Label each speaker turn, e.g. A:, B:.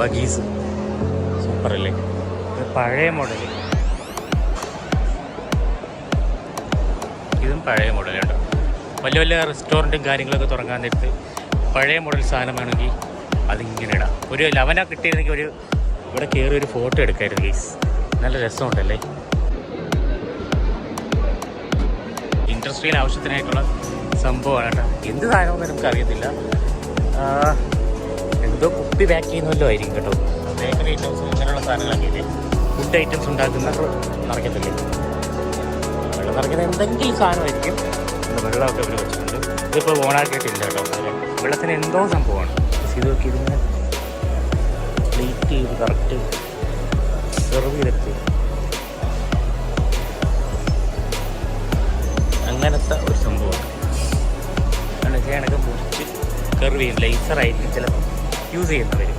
A: ബഗീസ് സൂപ്പറല്ലേ, ഇത് പഴയ മോഡൽ. ഇതും പഴയ മോഡൽ കേട്ടോ. വലിയ വലിയ റെസ്റ്റോറൻറ്റും കാര്യങ്ങളൊക്കെ തുടങ്ങാൻ നേരത്ത് പഴയ മോഡൽ സാധനം വേണമെങ്കിൽ അതിങ്ങനെ ഇടാം. ഒരു ലവന കിട്ടിയിരുന്നെങ്കിൽ ഒരു ഇവിടെ കയറി ഒരു ഫോട്ടോ എടുക്കായിരുന്നു ഗൈസ്. നല്ല രസമുണ്ടല്ലേ. ഇൻഡസ്ട്രിയിൽ ആവശ്യത്തിനായിട്ടുള്ള സംഭവമാണ് കേട്ടോ. എന്ത് സാധനമൊന്നും നമുക്കറിയത്തില്ല. എന്തോ കുപ്പി പാക്ക് ചെയ്യുന്നല്ലോ ആയിരിക്കും കേട്ടോ. ബേക്കറി ഐറ്റംസ് ഇങ്ങനെയുള്ള സാധനങ്ങളൊക്കെ ഇല്ലേ, ഫുഡ് ഐറ്റംസ് ഉണ്ടാക്കുന്ന നിറയ്ക്കത്തില്ലേ, വെള്ളം നിറയ്ക്കുന്ന എന്തെങ്കിലും സാധനമായിരിക്കും. വെള്ളമൊക്കെ ഇവർ വെച്ചിട്ടുണ്ട്. ഇതിപ്പോൾ ഓണാക്കിയിട്ടില്ല കേട്ടോ. വെള്ളത്തിന് എന്തോ സംഭവമാണ്. ഇതൊക്കെ ഇതിങ്ങനെ പ്ലേറ്റ് ചെയ്ത് കറക്റ്റ് സെർവ് ചെയ്തെടുത്ത് അങ്ങനത്തെ ഒരു സംഭവമാണ്. കണക്ക് മുറിച്ച് കർവ് ചെയ്യും. ലേസറായിരിക്കും ചിലപ്പോൾ യൂസ് ചെയ്യുന്നവർ.